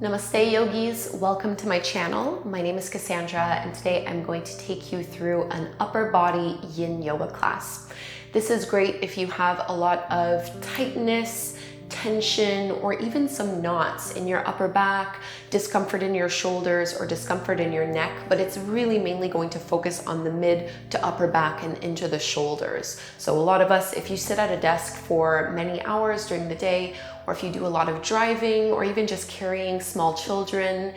Namaste yogis, welcome to my channel. My name is Kassandra and today I'm going to take you through an upper body Yin Yoga class. This is great if you have a lot of tightness, tension, or even some knots in your upper back, discomfort in your shoulders or discomfort in your neck, but it's really mainly going to focus on the mid to upper back and into the shoulders. So a lot of us, if you sit at a desk for many hours during the day, or if you do a lot of driving or even just carrying small children,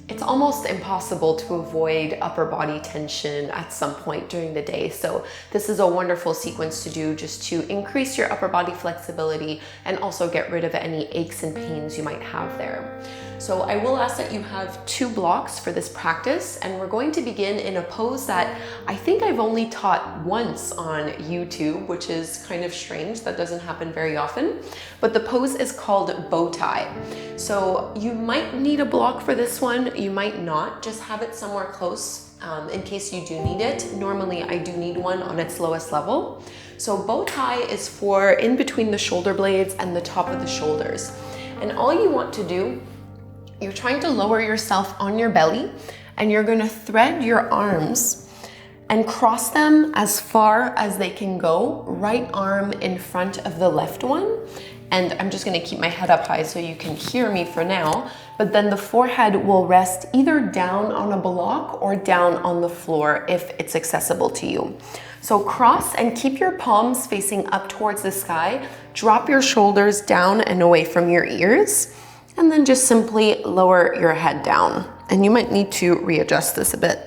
it's almost impossible to avoid upper body tension at some point during the day. So this is a wonderful sequence to do just to increase your upper body flexibility and also get rid of any aches and pains you might have there. So I will ask that you have 2 blocks for this practice, and we're going to begin in a pose that I think I've only taught once on YouTube, which is kind of strange. That doesn't happen very often, but the pose is called bowtie. So you might need a block for this one, you might not. Just have it somewhere close in case you do need it. Normally I do need one on its lowest level. So bowtie is for in between the shoulder blades and the top of the shoulders. And all you want to do, you're trying to lower yourself on your belly and you're going to thread your arms and cross them as far as they can go, right arm in front of the left one. And I'm just going to keep my head up high so you can hear me for now, but then the forehead will rest either down on a block or down on the floor if it's accessible to you. So cross and keep your palms facing up towards the sky. Drop your shoulders down and away from your ears, and then just simply lower your head down. And you might need to readjust this a bit.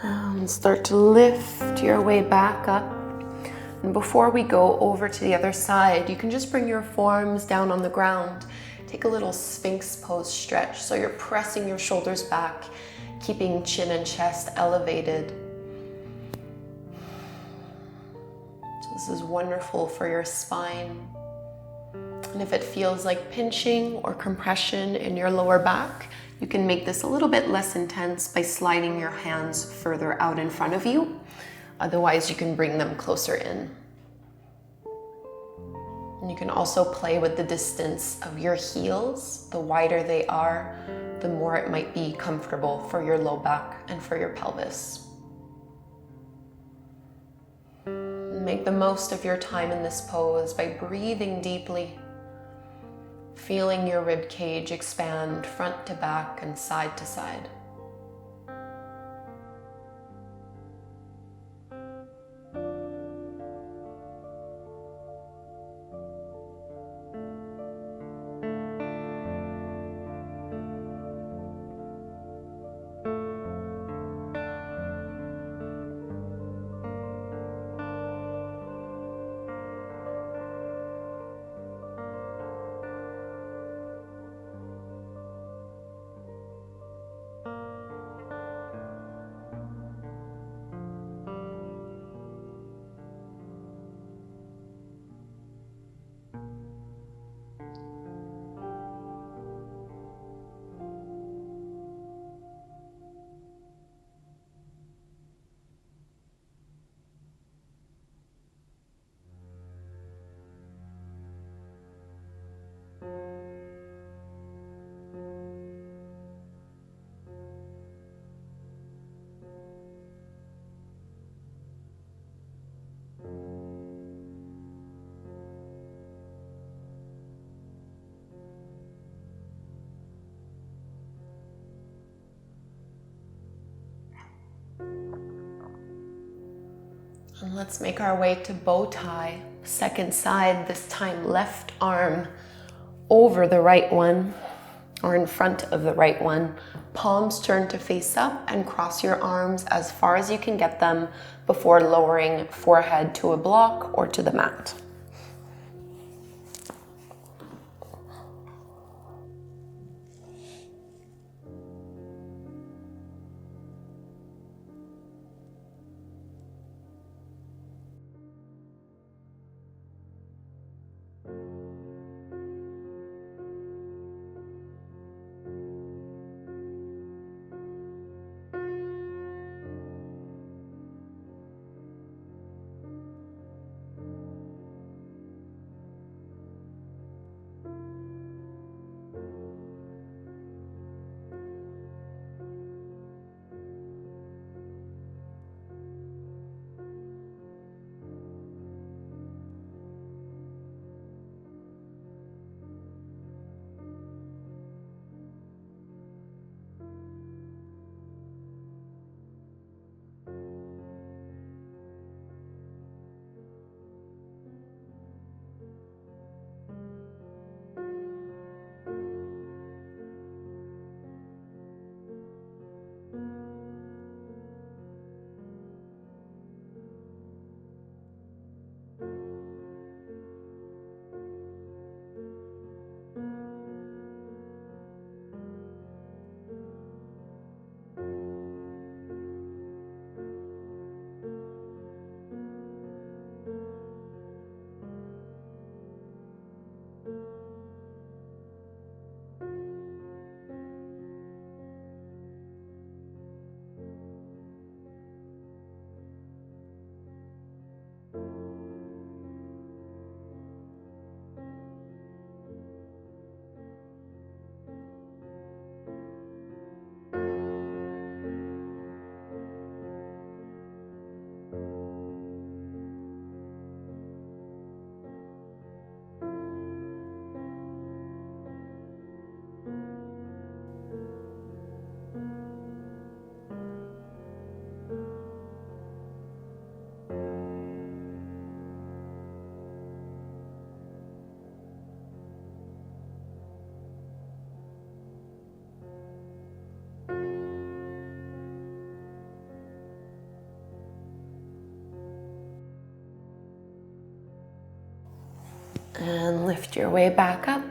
And start to lift your way back up. And before we go over to the other side, you can just bring your forearms down on the ground. Take a little Sphinx Pose stretch. So you're pressing your shoulders back, keeping chin and chest elevated. So this is wonderful for your spine. And if it feels like pinching or compression in your lower back, you can make this a little bit less intense by sliding your hands further out in front of you. Otherwise, you can bring them closer in. And you can also play with the distance of your heels. The wider they are, the more it might be comfortable for your low back and for your pelvis. Make the most of your time in this pose by breathing deeply, feeling your rib cage expand front to back and side to side. And let's make our way to bow tie. Second side, this time left arm over the right one or in front of the right one. Palms turn to face up and cross your arms as far as you can get them before lowering forehead to a block or to the mat. And lift your way back up.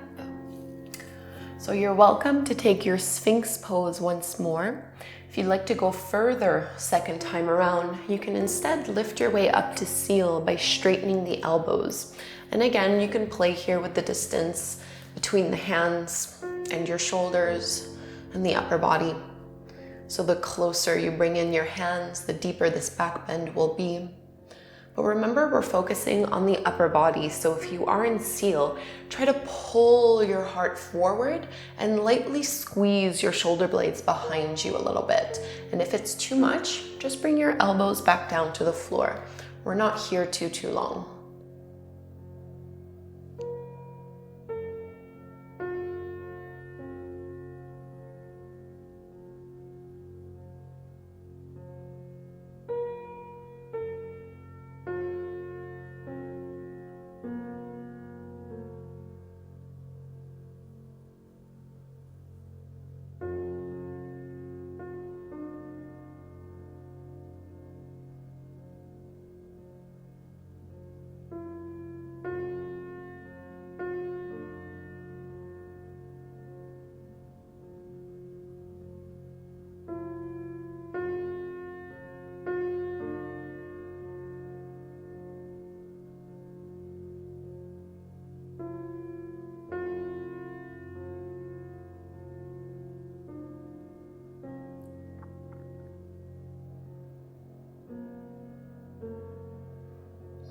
So you're welcome to take your Sphinx pose once more. If you'd like to go further second time around, you can instead lift your way up to seal by straightening the elbows. And again, you can play here with the distance between the hands and your shoulders and the upper body. So the closer you bring in your hands, the deeper this back bend will be. But remember, we're focusing on the upper body. So if you are in seal, try to pull your heart forward and lightly squeeze your shoulder blades behind you a little bit. And if it's too much, just bring your elbows back down to the floor. We're not here too long.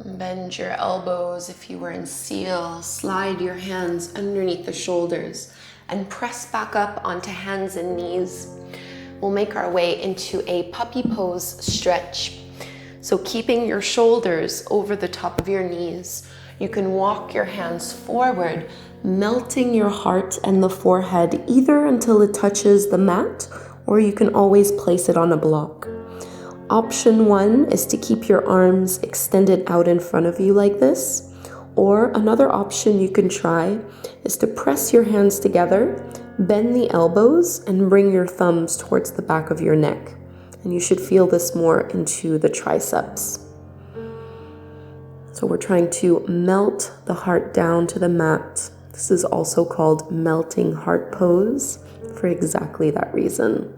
Bend your elbows if you were in seal. Slide your hands underneath the shoulders and press back up onto hands and knees. We'll make our way into a puppy pose stretch. So keeping your shoulders over the top of your knees, you can walk your hands forward, melting your heart and the forehead either until it touches the mat, or you can always place it on a block. Option 1 is to keep your arms extended out in front of you like this, or another option you can try is to press your hands together, bend the elbows, and bring your thumbs towards the back of your neck. And you should feel this more into the triceps. So we're trying to melt the heart down to the mat. This is also called melting heart pose for exactly that reason.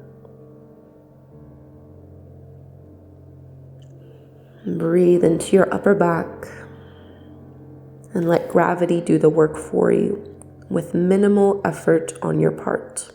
Breathe into your upper back and let gravity do the work for you with minimal effort on your part.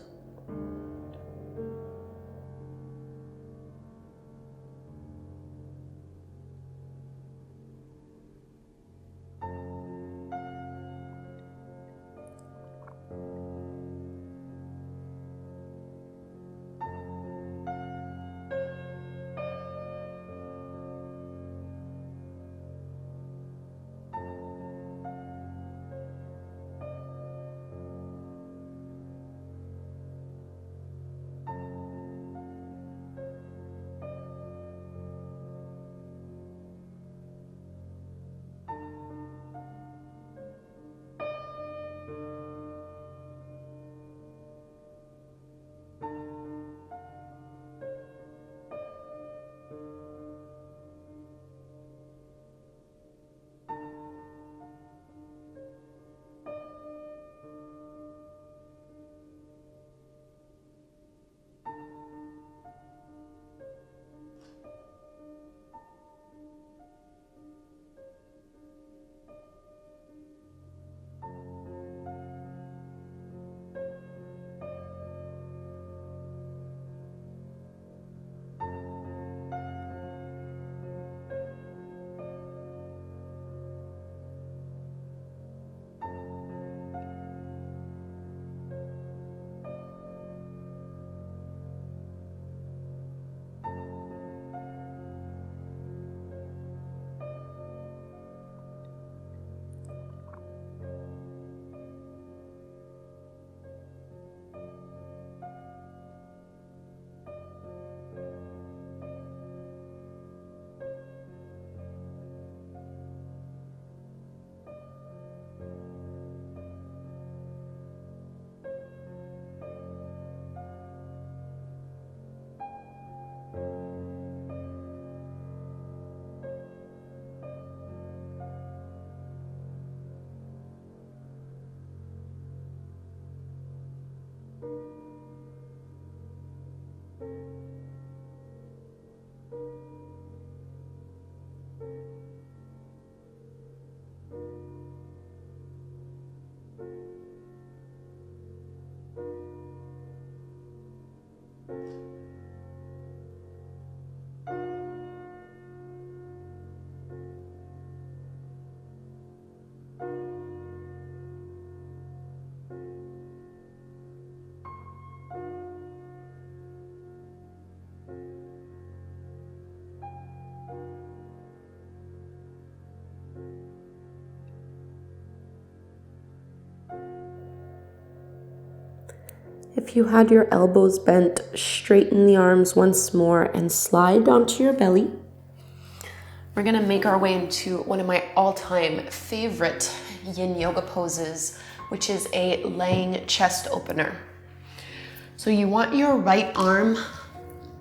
If you had your elbows bent, straighten the arms once more and slide onto your belly. We're gonna make our way into one of my all-time favorite Yin Yoga poses, which is a laying chest opener. So you want your right arm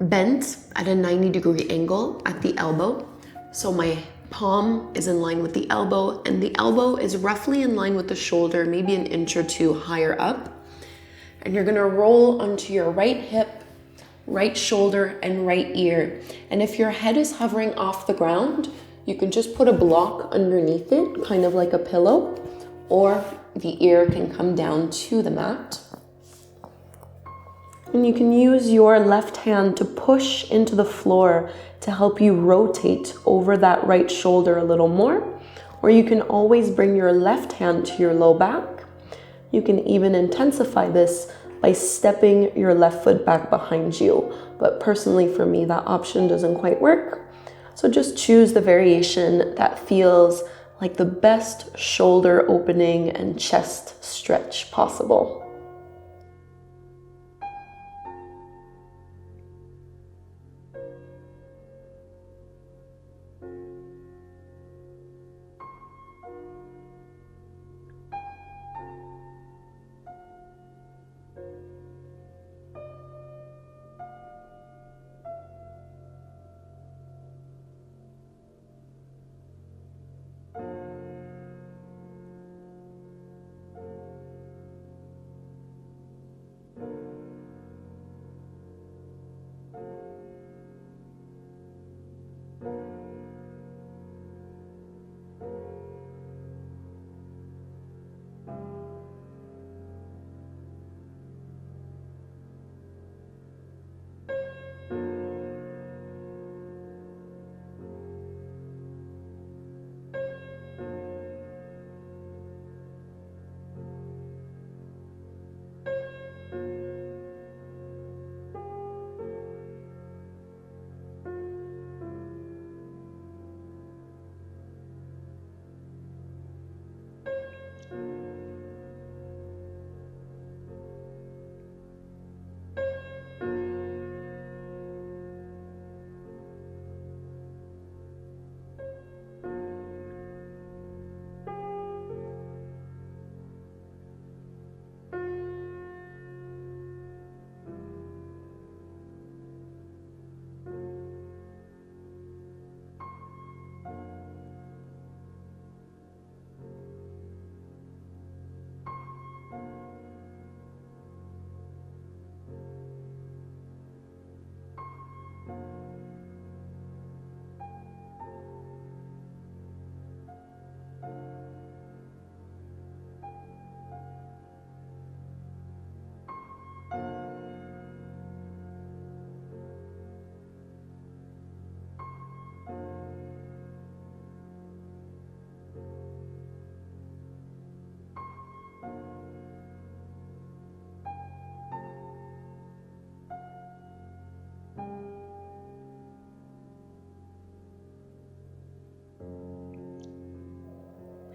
bent at a 90-degree angle at the elbow. So my palm is in line with the elbow, and the elbow is roughly in line with the shoulder, maybe an inch or two higher up. And you're gonna roll onto your right hip, right shoulder, and right ear. And if your head is hovering off the ground, you can just put a block underneath it, kind of like a pillow, or the ear can come down to the mat. And you can use your left hand to push into the floor to help you rotate over that right shoulder a little more. Or you can always bring your left hand to your low back. You can even intensify this by stepping your left foot back behind you. But personally for me, that option doesn't quite work. So just choose the variation that feels like the best shoulder opening and chest stretch possible.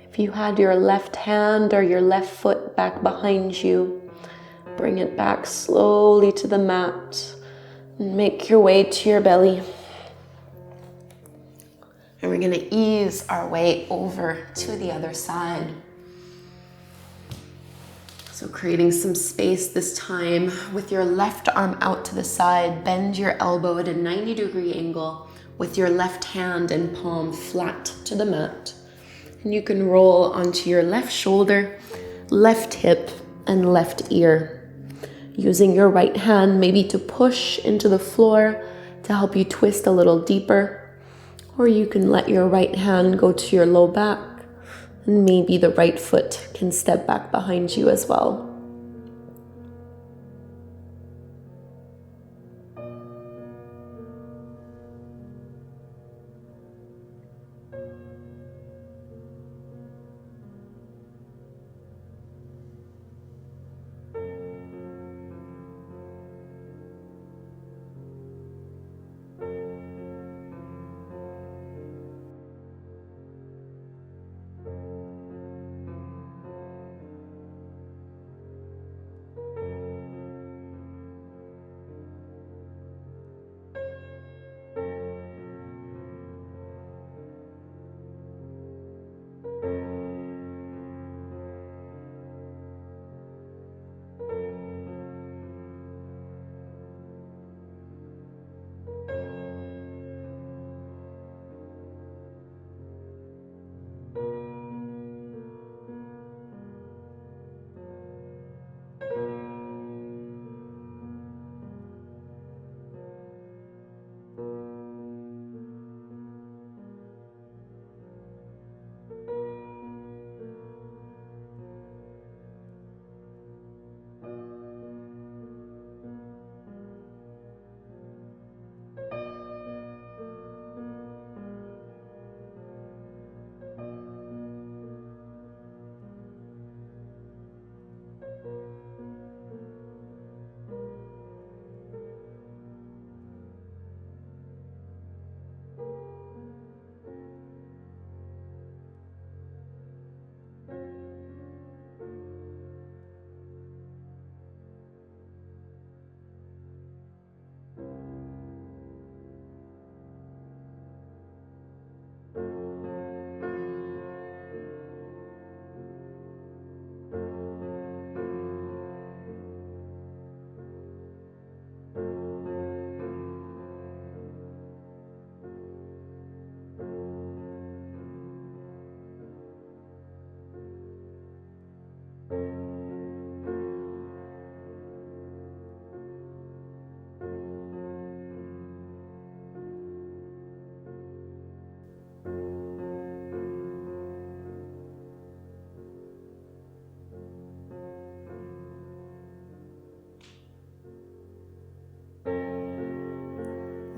If you had your left hand or your left foot back behind you, bring it back slowly to the mat and make your way to your belly. And we're gonna ease our way over to the other side. So creating some space this time with your left arm out to the side, bend your elbow at a 90-degree angle with your left hand and palm flat to the mat. And you can roll onto your left shoulder, left hip, and left ear. Using your right hand maybe to push into the floor to help you twist a little deeper. Or you can let your right hand go to your low back, and maybe the right foot can step back behind you as well.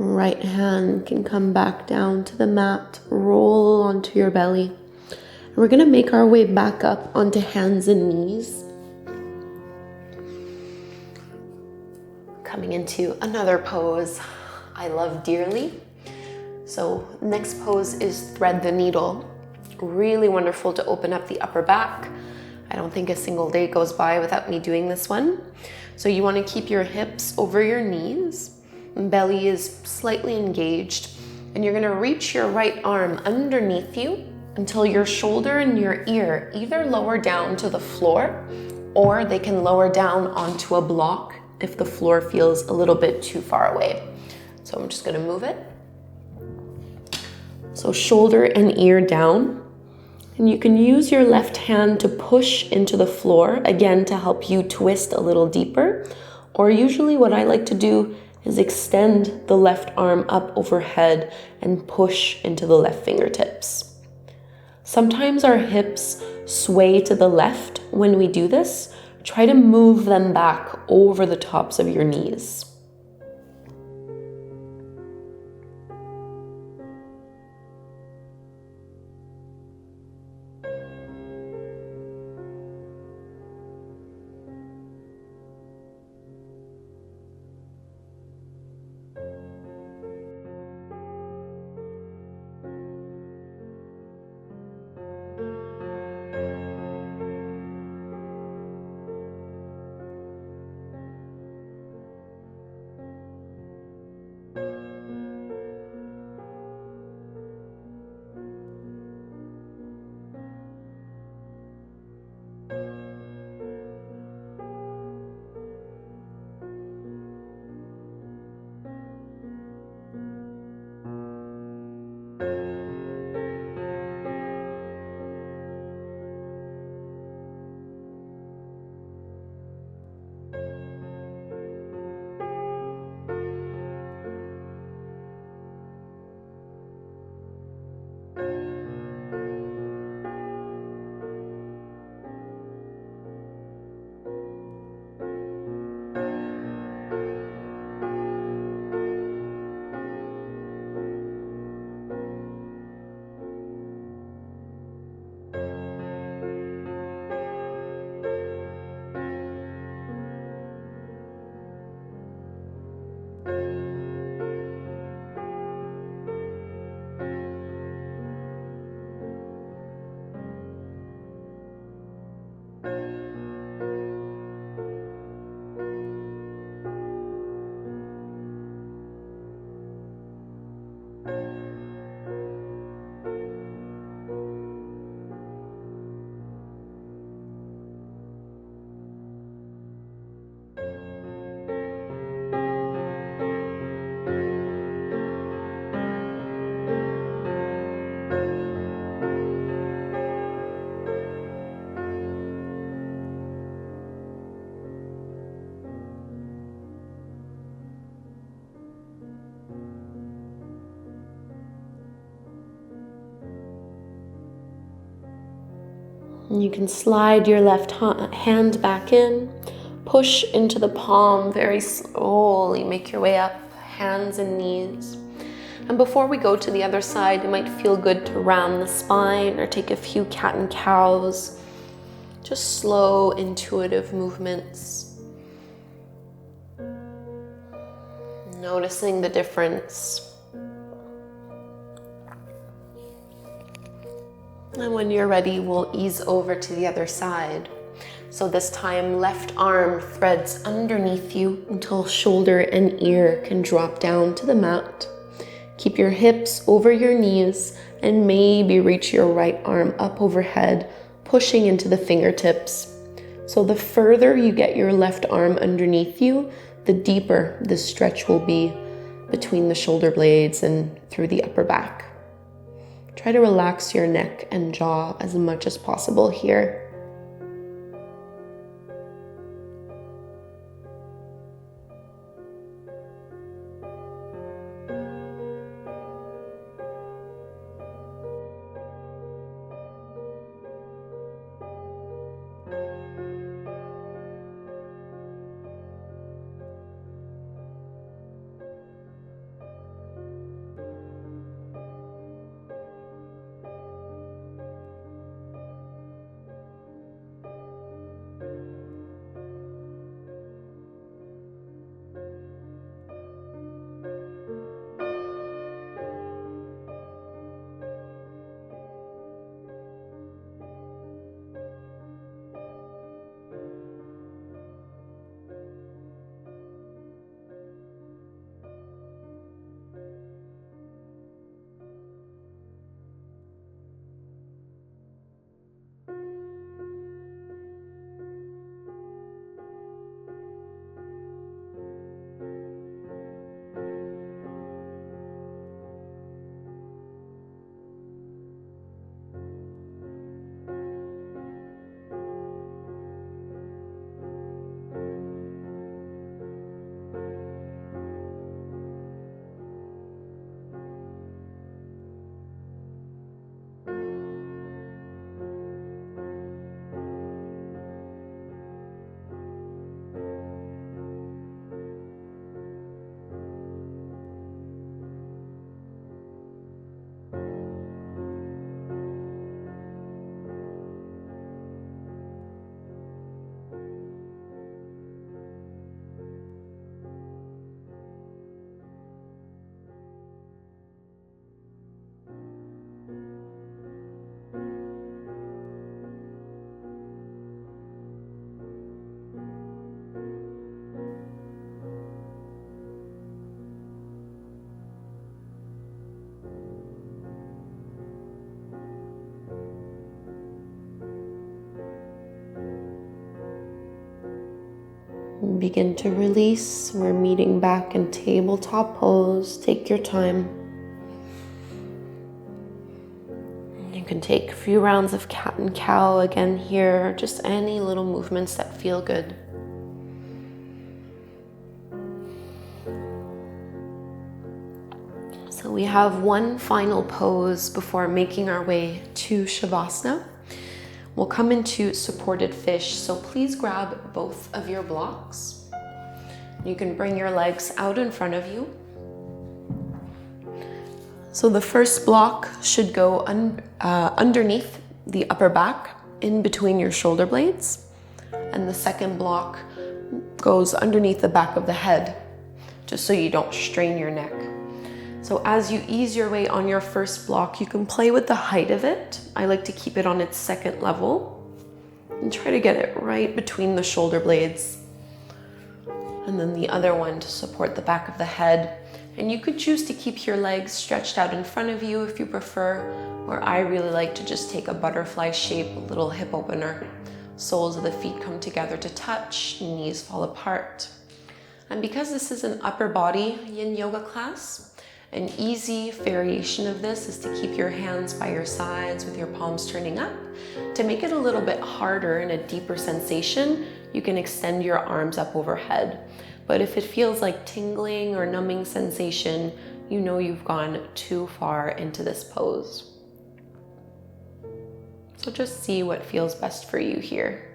right hand can come back down to the mat, roll onto your belly. And we're going to make our way back up onto hands and knees. Coming into another pose I love dearly. So next pose is thread the needle. Really wonderful to open up the upper back. I don't think a single day goes by without me doing this one. So you want to keep your hips over your knees. Belly is slightly engaged. And you're going to reach your right arm underneath you until your shoulder and your ear either lower down to the floor or they can lower down onto a block if the floor feels a little bit too far away. So I'm just going to move it. So shoulder and ear down. And you can use your left hand to push into the floor, again, to help you twist a little deeper. Or usually what I like to do is extend the left arm up overhead and push into the left fingertips. Sometimes our hips sway to the left when we do this. Try to move them back over the tops of your knees. And you can slide your left hand back in, push into the palm very slowly, make your way up, hands and knees. And before we go to the other side, it might feel good to round the spine or take a few cat and cows. Just slow, intuitive movements. Noticing the difference. And when you're ready, we'll ease over to the other side. So this time, left arm threads underneath you until shoulder and ear can drop down to the mat. Keep your hips over your knees and maybe reach your right arm up overhead, pushing into the fingertips. So the further you get your left arm underneath you, the deeper the stretch will be between the shoulder blades and through the upper back. Try to relax your neck and jaw as much as possible here. And begin to release. We're meeting back in tabletop pose. Take your time. You can take a few rounds of cat and cow again here, just any little movements that feel good. So we have one final pose before making our way to Shavasana. We'll come into supported fish, so please grab both of your blocks. You can bring your legs out in front of you. So the first block should go underneath the upper back, in between your shoulder blades. And the second block goes underneath the back of the head, just so you don't strain your neck. So as you ease your way on your first block, you can play with the height of it. I like to keep it on its second level and try to get it right between the shoulder blades. And then the other one to support the back of the head. And you could choose to keep your legs stretched out in front of you if you prefer, or I really like to just take a butterfly shape, a little hip opener. Soles of the feet come together to touch, knees fall apart. And because this is an upper body Yin Yoga class, an easy variation of this is to keep your hands by your sides with your palms turning up. To make it a little bit harder and a deeper sensation, you can extend your arms up overhead. But if it feels like tingling or numbing sensation, you know you've gone too far into this pose. So just see what feels best for you here.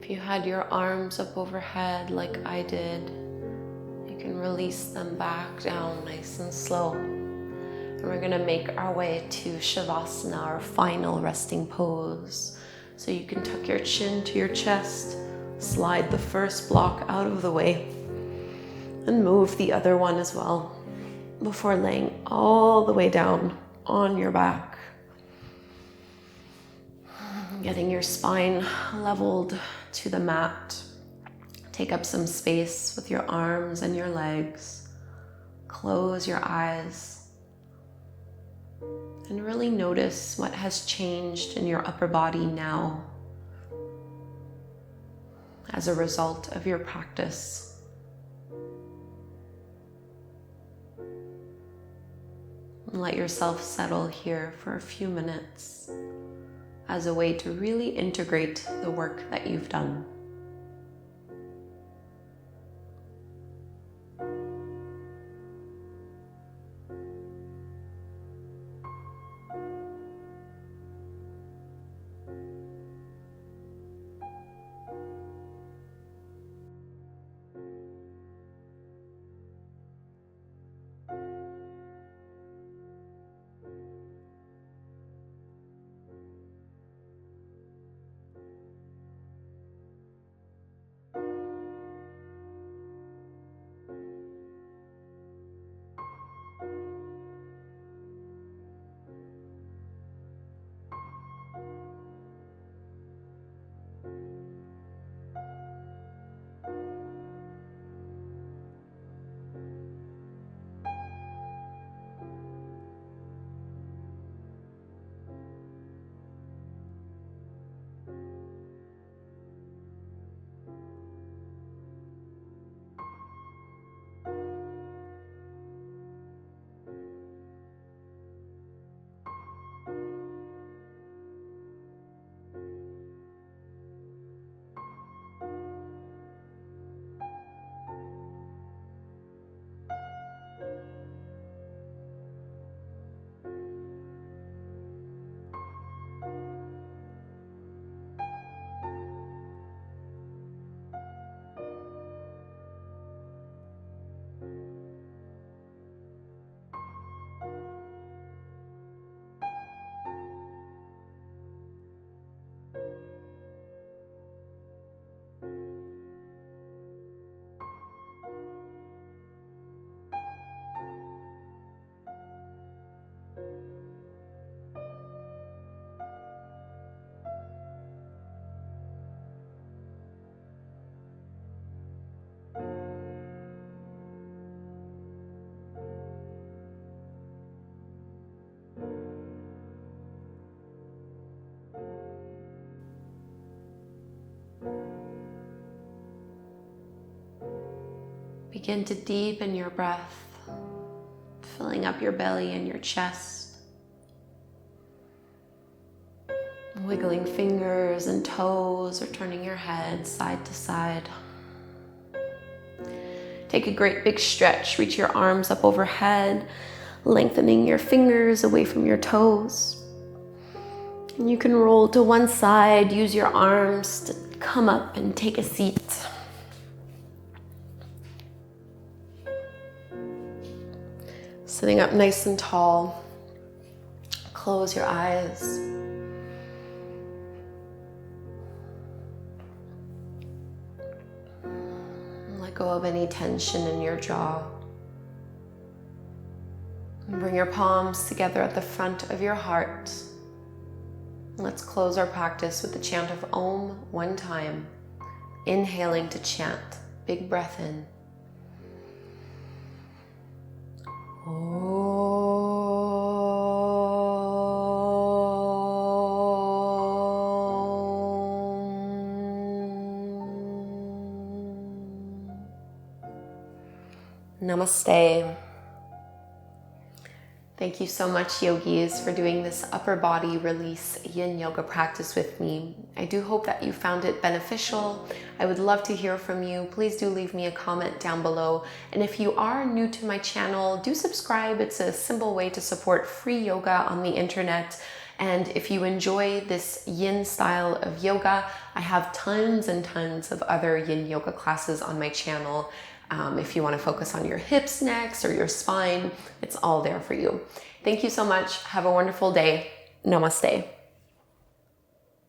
If you had your arms up overhead like I did, you can release them back down nice and slow. And we're gonna make our way to Shavasana, our final resting pose. So you can tuck your chin to your chest, slide the first block out of the way, and move the other one as well before laying all the way down on your back. Getting your spine leveled to the mat. Take up some space with your arms and your legs. Close your eyes and really notice what has changed in your upper body now as a result of your practice. And let yourself settle here for a few minutes as a way to really integrate the work that you've done. Begin to deepen your breath, filling up your belly and your chest. Wiggling fingers and toes or turning your head side to side. Take a great big stretch. Reach your arms up overhead, lengthening your fingers away from your toes. And you can roll to one side, use your arms to come up and take a seat. Sitting up nice and tall, close your eyes. Let go of any tension in your jaw. And bring your palms together at the front of your heart. Let's close our practice with the chant of Om one time. Inhaling to chant. Big breath in. Namaste. Thank you so much, yogis, for doing this upper body release yin yoga practice with me. I do hope that you found it beneficial. I would love to hear from you. Please do leave me a comment down below. And if you are new to my channel, do subscribe. It's a simple way to support free yoga on the internet. And if you enjoy this yin style of yoga, I have tons and tons of other yin yoga classes on my channel. If you want to focus on your hips next or your spine, it's all there for you. Thank you so much. Have a wonderful day. Namaste.